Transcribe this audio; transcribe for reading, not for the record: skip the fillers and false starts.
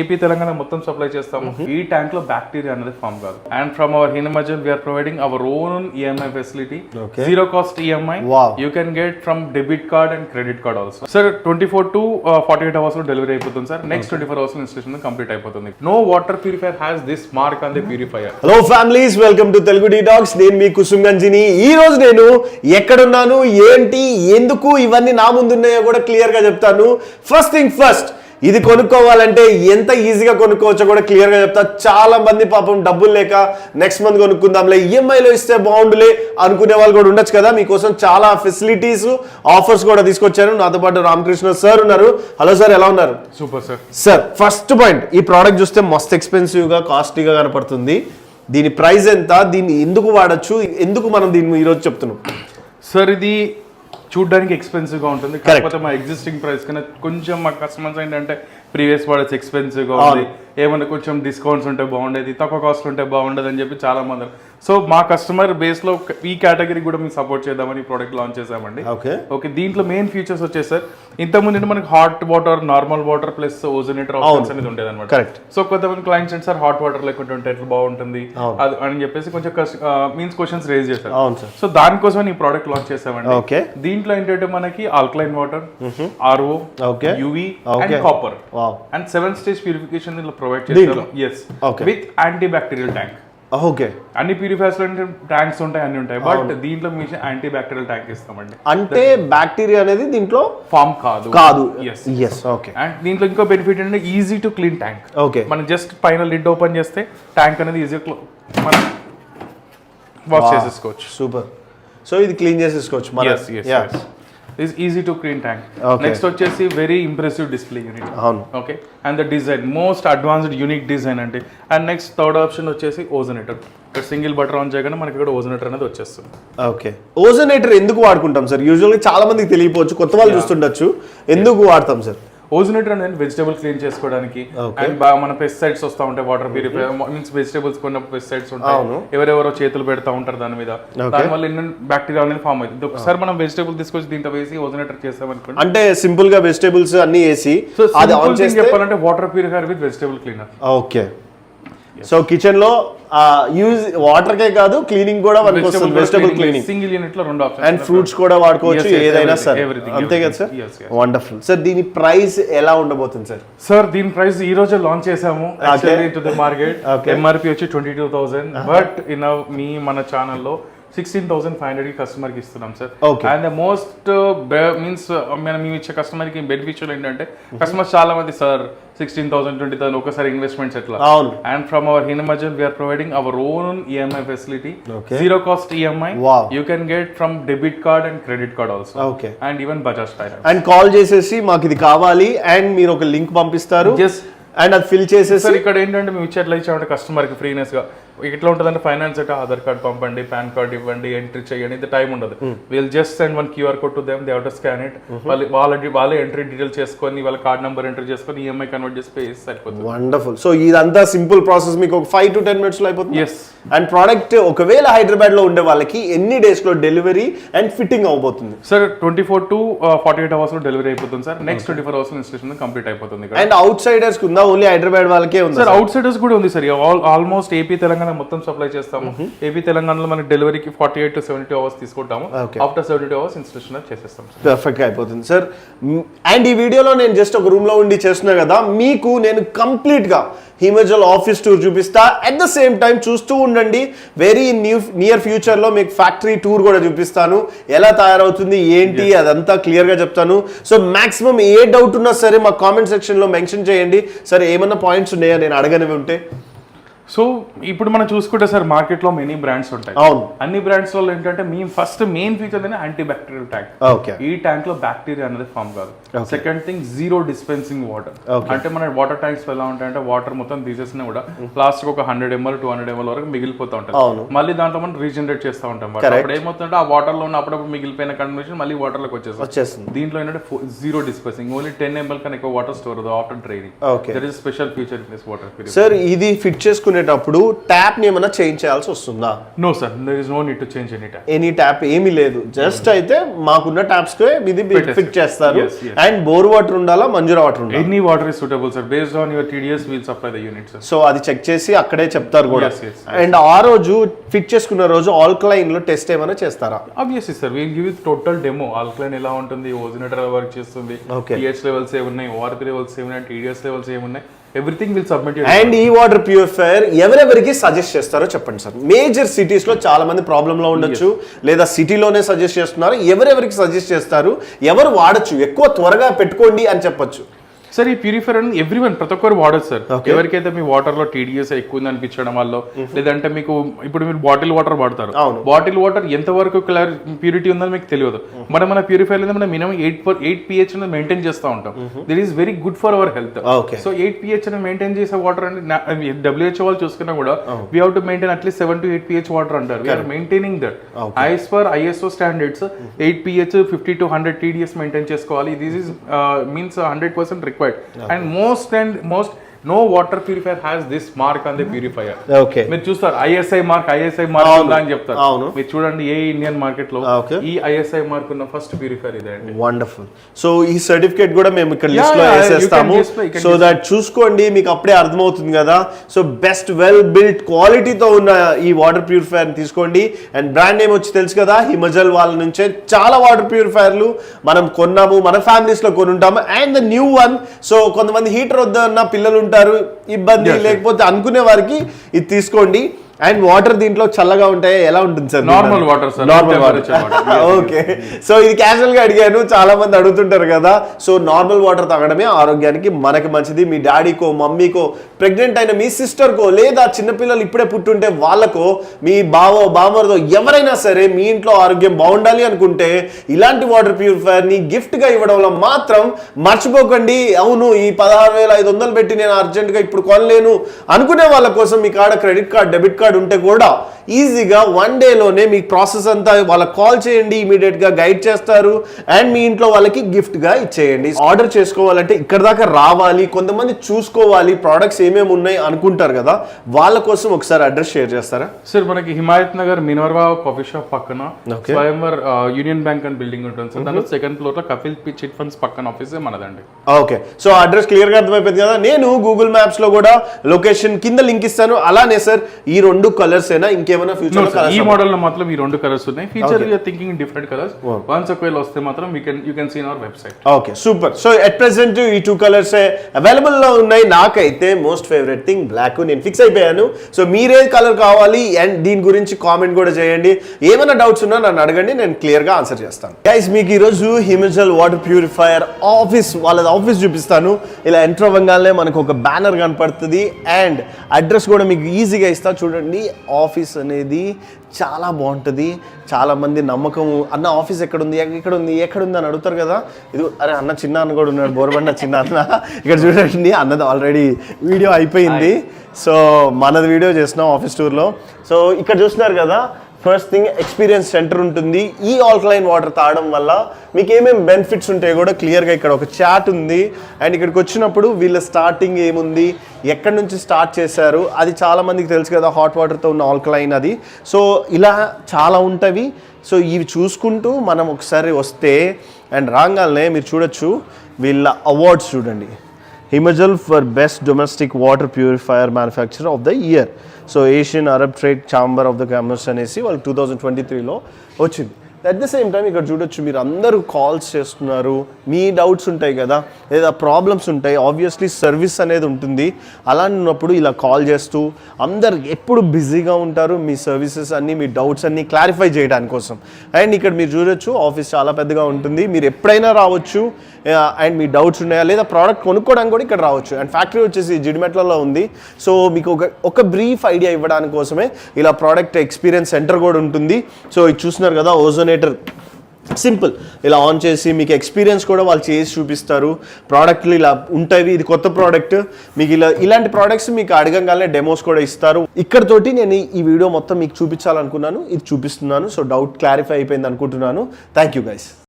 AP Telangana మొత్తం supply చేస్తాము. ఈ ట్యాంక్ లో బ్యాక్టీరియా అనేది ఫామ్ కాదు. అండ్ ఫ్రమ్ అవర్ హినమజల్ we are providing our own EMI facility, zero cost EMI. You can get from debit card and credit card also. Sir 24 to 48 hours లో delivery అయిపోతుంది sir. Next 24 hours లో installation complete అయిపోతుంది. No water purifier has this mark on the purifier. Hello families, welcome to Telugu detox. నేను మీ కుసుమ్ గంజిని. ఈ రోజు నేను ఎక్కడున్నాను, ఏంటి, ఎందుకు ఇవన్నీ నా ముందున్నాయో కూడా క్లియర్ గా చెప్తాను. ఫస్ట్ థింగ్ ఫస్ట్, ఇది కొనుక్కోవాలంటే ఎంత ఈజీగా కొనుక్కోవచ్చో కూడా క్లియర్గా చెప్తా. చాలా మంది పాపం డబ్బులు లేక నెక్స్ట్ మంత్ కొనుక్కుందాంలే, ఈఎంఐలో ఇస్తే బాగుండులే అనుకునే వాళ్ళు కూడా ఉండొచ్చు కదా. మీకోసం చాలా ఫెసిలిటీస్, ఆఫర్స్ కూడా తీసుకొచ్చాను. నాతో పాటు రామకృష్ణ సార్ ఉన్నారు. హలో సార్, ఎలా ఉన్నారు? Super sir. Sir, first point, ఈ ప్రోడక్ట్ చూస్తే మస్త్ ఎక్స్పెన్సివ్గా, కాస్ట్లీగా కనపడుతుంది. దీని ప్రైస్ ఎంత, దీన్ని ఎందుకు వాడచ్చు, ఎందుకు మనం దీన్ని ఈరోజు చెప్తున్నాం? సార్ ఇది చూడడానికి ఎక్స్పెన్సివ్ గా ఉంటుంది, కాకపోతే మా ఎగ్జిస్టింగ్ ప్రైస్ కన్నా కొంచెం మా కస్టమర్స్ ఏంటంటే ప్రీవియస్ ప్రోడక్ట్స్ ఎక్స్పెన్సివ్ గా ఉంది, ఏమన్నా కొంచెం డిస్కౌంట్స్ ఉంటే బాగుండేది, తక్కువ కాస్ట్ ఉంటే బాగుండేది అని చెప్పి చాలా మంది. సో మా కస్టమర్ బేస్ లో ఈ కేటగిరీ కూడా మేము సపోర్ట్ చేద్దామని ప్రోడక్ట్ లాంచ్ చేసామండి. ఓకే, దీంట్లో మెయిన్ ఫీచర్స్ వచ్చేసి సార్, ఇంతకుముందు మనకి hot water, normal water plus ozonator options అనేది ఉండేది అనమాట. సో కొంతమంది క్లయింట్స్ అంటే సార్ హాట్ వాటర్ లేకుంటే ఉంటే ఎట్లా బాగుంటుంది అది అని చెప్పేసి కొంచెం మీన్స్ క్వశ్చన్స్ రేజ్ చేశారు. సో దానికోసం ఈ ప్రోడక్ట్ లాంచ్ చేసామండి. దీంట్లో ఏంటంటే మనకి alkaline water, RO, UV and copper and 7 stage purification provide చేస్తారు. With antibacterial tank. Okay, అన్ని ప్యూరిఫైర్స్ లో ట్యాంక్స్ ఉంటాయి, అన్ని ఉంటాయి, బట్ దీంట్లో మీ యాంటీ బ్యాక్టీరియల్ ట్యాంక్ ఇస్తామండి. అంటే బ్యాక్టీరియా అనేది దీంట్లో ఫామ్ కాదు. ఓకే. అండ్ దీంట్లో ఇంకో బెనిఫిట్ ఏంటంటే easy to clean tank. Okay, మనం జస్ట్ పైన లిడ్ ఓపెన్ చేస్తే ట్యాంక్ అనేది ఈజీగా మనం వాష్ చేసేసుకోవచ్చు. సూపర్. సో ఇది క్లీన్ చేసేసుకోవచ్చు. Is easy to clean tank. Next వచ్చేసి very impressive display unit. Okay, and the design most advanced unique design అంటే. అండ్ నెక్స్ట్ థర్డ్ ఆప్షన్ వచ్చేసి ఓజోనేటర్. ఇక్కడ సింగిల్ బటన్ ఆన్ చేయగానే మనకి ఇక్కడ ఓజోనేటర్ అనేది వచ్చేస్తుంది. ఓకే, ఓజోనేటర్ ఎందుకు వాడుకుంటాం సార్? యూజువల్గా చాలా మందికి తెలియపోవచ్చు, కొత్త వాళ్ళు చూస్తుండొచ్చు. ఎందుకు వాడతాం సార్ ఓజోనేటర్ అనేది? వెజిటబుల్ క్లీన్ చేసుకోవడానికి, అండ్ మన పెస్టిసైడ్స్ వస్తూ ఉంటాయి, వాటర్ ప్యూరిఫై మీన్స్ వెజిటబుల్స్ కొన్ని పెస్టిసైడ్స్ ఉంటాయి, ఎవరెవరో చేతులు పెడతా ఉంటారు దాని మీద, దానివల్ల ఎన్నో బ్యాక్టీరియా అనేది ఫామ్ అవుతుంది. ఒకసారి మనం వెజిటబుల్ తీసుకొచ్చి దీంట్లో వేసి ఓజోనేటర్ చేస్తామనుకోండి, అంటే సింపుల్ గా వెజిటబుల్స్ అన్ని వేసి చెప్పాలంటే water purifier with vegetable cleaner. Okay, so kitchen లో యూజ్ వాటర్ కే కాదు, క్లీనింగ్ కూడా వస్తుంది. వెజిటబుల్ క్లీనింగ్ సింగిల్ యూనిట్ లో 2 ఆప్షన్స్. అండ్ ఫ్రూట్స్ కూడా వాడుకోవచ్చు, ఏదైనా సార్. అంతే కదా సార్? వండర్ఫుల్. సార్ దీని ప్రైస్ ఎలా ఉండబోతుంది సార్? సార్ దీని ప్రైస్ ఈ రోజు లాంచ్ చేసాము టు ది మార్కెట్. ఎంఆర్పి వచ్చి 22,000, బట్ మన ఛానల్లో 16,500 కి కస్టమర్ కి ఇస్తున్నాం sir. And the most means మేము ఇచ్చే కస్టమర్ కి బెనిఫిషియల్ ఏంటంటే, కస్టమర్స్ చాలా మంది సార్ 16,000, 20,000 ఒకసారి ఇన్వెస్ట్మెంట్స్ ఎట్లా. అండ్ ఫ్రమ్ అవర్ హినమజల్ we are providing our own EMI facility, zero cost EMI. You can get from debit card and credit card also. And even Bajaj finance. And call చేసేసి మాకు ఇది కావాలి అండ్ మీరు ఒక లింక్ పంపిస్తారు, అండ్ అది ఫిల్ చేసేసి. ఇక్కడ ఏంటంటే మేము ఇచ్చేట్లా ఇచ్చామంటే కస్టమర్ కి ఫ్రీనెస్ గా ఎట్లా ఉంటుందంటే, ఫైనాన్స్ అంటే ఆధార్ కార్డ్ పంపండి, పాన్ కార్డ్ ఇవ్వండి, ఎంట్రీ చేయండి, ఇది టైం ఉండదు. Will just send 1 QR code to them, they have to scan it. వాళ్ళే ఎంట్రీ డీటెయిల్స్ చేసుకొని, వాళ్ళ కార్డ్ నెంబర్ ఎంట్రీ చేసుకొని ఈఎంఐ కన్వర్ట్ చేసి పే చేస్తే సరిపోతుంది. వండర్ఫుల్. సో ఇదంతా సింపుల్ ప్రాసెస్, మీకు ఒక 5 to 10 minutes లో అయిపోతుంది. అండ్ ప్రోడక్ట్ ఒకవేళ హైదరాబాద్ లో ఉండే వాళ్ళకి ఎన్ని డేస్ లో డెలివరీ అండ్ ఫిట్టింగ్ అవబోతుంది సార్? 24 to 48 hours లో డెలివరీ అయిపోతుంది సార్. నెక్స్ట్ 24 hours లో ఇన్స్టలేషన్ కంప్లీట్ అయిపోతుంది. అండ్ అవుట్ సైడర్స్ కి ఉందా, ఓన్లీ హైదరాబాద్ వాళ్ళకే ఉంది సార్? అవుట్ సైడర్స్ కూడా ఉంది సార్. ఆల్మోస్ట్ ఏపీ తెలంగాణ మొత్తం సప్లై చేస్తాము. ఏపీ తెలంగాణలో మనకి డెలివరీకి 48 to 72 hours తీసుకుంటాము. ఆఫ్టర్ 72 hours ఇన్స్టలేషన్ చేసేస్తాం. పర్ఫెక్ట్ గా అయిపోతుంది సార్. అండ్ ఈ వీడియోలో నేను జస్ట్ ఒక రూమ్ లో ఉండి చేస్తున్నా కదా, మీకు నేను కంప్లీట్ గా హిమజల్ ఆఫీస్ టూర్ చూపిస్తా. అట్ ద సేమ్ టైం చూస్తూ ఉండండి, వెరీ నియర్ ఫ్యూచర్ లో మీకు ఫ్యాక్టరీ టూర్ కూడా చూపిస్తాను. ఎలా తయారవుతుంది ఏంటి అదంతా క్లియర్ గా చెప్తాను. సో మాక్సిమం ఏ డౌట్ ఉన్నా సరే మా కామెంట్ సెక్షన్ లో మెన్షన్ చేయండి. సరే ఏమన్నా పాయింట్స్ ఉన్నాయా నేను అడగనివి ఉంటే? సో ఇప్పుడు మనం చూసుకుంటే సార్, మార్కెట్ లో మెనీ బ్రాండ్స్ ఉంటాయి. అన్ని బ్రాండ్స్ వల్ల ఏంటంటే మీ first main feature antibacterial tank. ఈ ట్యాంక్ లో బ్యాక్టీరియా అనేది ఫామ్ కాదు. Second thing, zero dispensing water. అంటే మన వాటర్ ట్యాంక్స్ ఎలా ఉంటాయంటే, వాటర్ మొత్తం తీసేసినా కూడా లాస్ట్ ఒక 100 ml 200 ml వరకు మిగిలిపోతా ఉంటుంది. మళ్ళీ దాంట్లో మనం రీజనరేట్ చేస్తూ ఉంటాం. అప్పుడు ఏమవుతుంటే ఆ వాటర్ లో ఉన్న అప్పుడప్పుడు మిగిలిపోయిన కండిషన్ మళ్ళీ వాటర్ లోకి వచ్చేస్తుంది. దీంట్లో ఏంటంటే జీరో డిస్పెన్సింగ్, ఓన్లీ 10 ml కన్నా ఎక్కువ water store after draining. That is special feature in this water. Sir ఇది ఫిట్ చేసుకునే తీసుకునేటప్పుడు ట్యాప్ ని ఏమైనా చేంజ్ చేయాల్సి వస్తుందా? No sir, there is no need to change any tap. Any tap ఏమీ లేదు, జస్ట్ అయితే మాకున్న ట్యాప్స్ కే ఇది ఫిట్ చేస్తారు. Yes, yes. And bore water ఉండాలా, మంజూరా వాటర్ ఉండాలా? Any water is suitable sir, based on your TDS will supply the unit sir. So అది check చేసి అక్కడే చెప్తారు కూడా. Yes, yes, అండ్ ఆ రోజు ఫిట్ చేసుకున్న రోజు ఆల్కలైన్ లో టెస్ట్ ఏమైనా చేస్తారా? Obviously sir, will give total demo. Alkaline ఎలా ఉంటుంది, ఓజోనేటర్ ఎలా వర్క్ చేస్తుంది, Okay. pH లెవెల్స్ ఏమున్నాయి, ORP లెవెల్స్ ఏమున్నాయి, TDS లెవెల్స్ ఏమున్నాయి, ఎవ్రీథింగ్ విల్ సబ్మిట్. అండ్ ఈ వాటర్ ప్యూరిఫైయర్ ఎవరెవరికి సజెస్ట్ చేస్తారో చెప్పండి సార్. మేజర్ సిటీస్ లో చాలా మంది ప్రాబ్లమ్ లో ఉండొచ్చు, లేదా సిటీలోనే సజెస్ట్ చేస్తున్నారు. ఎవరెవరికి సజెస్ట్ చేస్తారు, ఎవరు వాడచ్చు, ఎక్కువ త్వరగా పెట్టుకోండి అని చెప్పొచ్చు? సార్ ఈ ప్యూరిఫైర్ అని ఎవ్రీవన్ ప్రతి ఒక్కరు వాడచ్చు సార్. ఎవరికైతే మీ వాటర్ లో TDS ఎక్కువ ఉంది అనిపించడం వల్ల, లేదంటే మీకు ఇప్పుడు మీరు బాటిల్ వాటర్ వాడతారు, బాటిల్ వాటర్ ఎంత వరకు ప్యూరిటీ ఉందని మీకు తెలియదు. మన ప్యూరిఫైర్ మనం మినిమం 8 pH మెయింటైన్ చేస్తూ ఉంటాం. That is very good for our health. So 8 pH maintain చేసే వాటర్ అంటే WHO వాళ్ళు చూసుకున్నా కూడా we have to maintain at least 7 to 8 pH water అంటారు. We are maintaining that. As per ISO standards 8 pH 50 to 100 TDS maintain చేసుకోవాలి. This is means 100% required. And most no water purifier has this mark on the purifier. Okay. మీరు చూస్తారు ISI mark ఉందా అని చెప్తారు. మీరు చూడండి ఏ Indian market లో ఈ ISI మార్క్ ఉన్న ఫస్ట్ ప్యూరిఫైర్ ఇదే అండి. వండర్ఫుల్. సో ఈ సర్టిఫికేట్ కూడా మేము ఇక్కడ లిస్ట్ లో వేసేస్తాము, సో దట్ చూసుకోండి, మీకు అప్పుడే అర్థమవుతుంది కదా. సో బెస్ట్ వెల్ బిల్ట్ క్వాలిటీతో ఉన్న ఈ వాటర్ ప్యూరిఫైయర్ తీసుకోండి. అండ్ బ్రాండ్ నేమ్ వచ్చి తెలుసు కదా, హిమజల్ వాళ్ళ నుంచే చాలా వాటర్ ప్యూరిఫైయర్లు మనం కొన్నాము, మన ఫ్యామిలీస్ లో కొనుంటాము. And the new one, so కొంతమంది హీటర్ వద్దన్న పిల్లలు ఉంటారు, ఇబ్బంది లేకపోతే అనుకునే వారికి ఇది తీసుకోండి. అండ్ వాటర్ దీంట్లో చల్లగా ఉంటాయి, ఎలా ఉంటుంది sir? Normal water sir, normal water. Okay. So ఇది క్యాజువల్ గా అడిగాను, చాలా మంది అడుగుతుంటారు కదా. సో నార్మల్ వాటర్ తాగడమే ఆరోగ్యానికి మనకి మంచిది. మీ డాడీకో, మమ్మీకో, ప్రెగ్నెంట్ అయిన మీ సిస్టర్కో, లేదా చిన్నపిల్లలు ఇప్పుడే పుట్టుంటే వాళ్ళకో, మీ బామర్దో ఎవరైనా సరే మీ ఇంట్లో ఆరోగ్యం బాగుండాలి అనుకుంటే ఇలాంటి వాటర్ ప్యూరిఫైయర్ ని గిఫ్ట్ గా ఇవ్వడంలో మాత్రం మర్చిపోకండి. అవును, ఈ 16,500 పెట్టి నేను అర్జెంట్ గా ఇప్పుడు కొనలేను అనుకునే వాళ్ళ కోసం మీ కాడ క్రెడిట్ కార్డ్, డెబిట్ కార్డ్ ఉంటే కూడా ఈజీగా 1 డేలోనే మీ ప్రాసెస్ అంతా వాళ్ళకి కాల్ చేయండి, ఇమీడియట్ గా గైడ్ చేస్తారు. అండ్ మీ ఇంట్లో వాళ్ళకి గిఫ్ట్ గా ఇచ్చేయండి. ఆర్డర్ చేసుకోవాలంటే ఇక్కడ దాకా రావాలి, కొంతమంది చూసుకోవాలి ప్రొడక్ట్స్ ఏమేమి ఉన్నాయి అనుకుంటారు కదా, వాళ్ళ కోసం ఒకసారి అడ్రస్ షేర్ చేస్తారా సార్? మనకి Himayat Nagar Minerva coffee shop పక్కన Swayamvar Union Bank and building ఉంటుంది సార్. దాంట్లో సెకండ్ ఫ్లోర్ లో కపిల్ చిట్ ఫండ్స్ పక్కన ఆఫీస్ మనదండి. ఓకే. సో అడ్రస్ క్లియర్ గా అర్థమైపోయింది కదా. నేను గూగుల్ మ్యాప్స్ లో కూడా లొకేషన్ కింద లింక్ ఇస్తాను. అలానే సార్ ఈ 2 కలర్స్ ఏనా, ఇంకేమైనా ఫ్యూచర్ లో? ఈ మోడల్ లో మాత్రం ఈ 2 కలర్స్ ఉన్నాయి. Future we are thinking different colours. Once ఒకవేళ వస్తే మాత్రం you can see in our website. Okay, super. So at present ఈ 2 కలర్స్ అవైలబుల్ లో ఉన్నాయి. నాకైతే మోస్ట్ ఫేవరెట్ థింగ్ బ్లాక్, నేను ఫిక్స్ అయిపోయాను. సో మీరే కలర్ కావాలి అండ్ దీని గురించి కామెంట్ కూడా చేయండి. ఏమైనా డౌట్స్ ఉన్నా నన్ను అడగండి, నేను క్లియర్ గా ఆన్సర్ చేస్తాను. గైస్, మీకు ఈ రోజు హిమజల్ వాటర్ ప్యూరిఫైయర్ వాళ్ళ ఆఫీస్ చూపిస్తాను. ఇలా ఎంటర్ అవ్వగానే మనకు ఒక బ్యానర్ కనపడుతుంది అండ్ అడ్రస్ కూడా మీకు ఈజీగా ఇస్తా. చూడండి, ఆఫీస్ అనేది చాలా బాగుంటుంది. చాలా మంది నమ్మకం, అన్న ఆఫీస్ ఎక్కడుంది అని అడుగుతారు కదా. ఇది అరే అన్న చిన్న అన్న కూడా ఉన్నాడు, బోరబండ చిన్న అన్న. ఇక్కడ చూడండి, అన్నది ఆల్రెడీ వీడియో అయిపోయింది. సో మనది వీడియో చేస్తున్నాం ఆఫీస్ టూర్లో. సో ఇక్కడ చూస్తున్నారు కదా, ఫస్ట్ థింగ్ ఎక్స్పీరియన్స్ సెంటర్ ఉంటుంది. ఈ ఆల్కలైన్ వాటర్ తాగడం వల్ల మీకు ఏమేమి బెనిఫిట్స్ ఉంటాయో కూడా క్లియర్గా ఇక్కడ ఒక చాట్ ఉంది. అండ్ ఇక్కడికి వచ్చినప్పుడు వీళ్ళ స్టార్టింగ్ ఏముంది, ఎక్కడి నుంచి స్టార్ట్ చేశారు, అది చాలా మందికి తెలుసు కదా, హాట్ వాటర్తో ఉన్న ఆల్కలైన్ అది. సో ఇలా చాలా ఉంటవి. సో ఇవి చూసుకుంటూ మనం ఒకసారి వస్తే అండ్ రాగానే మీరు చూడొచ్చు వీళ్ళ అవార్డ్స్ చూడండి. Himajal for best domestic water purifier manufacturer of the year. So Asian Arab trade chamber of the commerce అనేసి వాళ్ళు 2023లో వచ్చింది. అట్ ద సేమ్ టైం ఇక్కడ చూడొచ్చు, మీరు అందరూ కాల్స్ చేస్తున్నారు, మీ డౌట్స్ ఉంటాయి కదా, లేదా ప్రాబ్లమ్స్ ఉంటాయి. ఆబ్వియస్లీ సర్వీస్ అనేది ఉంటుంది. అలా ఉన్నప్పుడు ఇలా కాల్ చేస్తూ అందరు ఎప్పుడు బిజీగా ఉంటారు, మీ సర్వీసెస్ అన్నీ, మీ డౌట్స్ అన్నీ క్లారిఫై చేయడానికి కోసం. అండ్ ఇక్కడ మీరు చూడొచ్చు, ఆఫీస్ చాలా పెద్దగా ఉంటుంది, మీరు ఎప్పుడైనా రావచ్చు. అండ్ మీ డౌట్స్ ఉన్నాయా, లేదా ప్రోడక్ట్ కొనుక్కోవడానికి కూడా ఇక్కడ రావచ్చు. అండ్ ఫ్యాక్టరీ వచ్చేసి జిడిమెట్లలో ఉంది. సో మీకు ఒక బ్రీఫ్ ఐడియా ఇవ్వడానికి కోసమే ఇలా ప్రోడక్ట్ ఎక్స్పీరియన్స్ సెంటర్ కూడా ఉంటుంది. సో ఇది చూస్తున్నారు కదా, ఓజోనేటర్ సింపుల్ ఇలా ఆన్ చేసి మీకు ఎక్స్పీరియన్స్ కూడా వాళ్ళు చేసి చూపిస్తారు. ప్రోడక్ట్లు ఇలా ఉంటాయి. ఇది కొత్త ప్రోడక్ట్, మీకు ఇలాంటి ప్రోడక్ట్స్ మీకు అడగంగానే డెమోస్ కూడా ఇస్తారు. ఇక్కడతోటి నేను ఈ వీడియో మొత్తం మీకు చూపించాలనుకున్నాను, ఇది చూపిస్తున్నాను. సో డౌట్ క్లారిఫై అయిపోయింది అనుకుంటున్నాను. Thank you guys.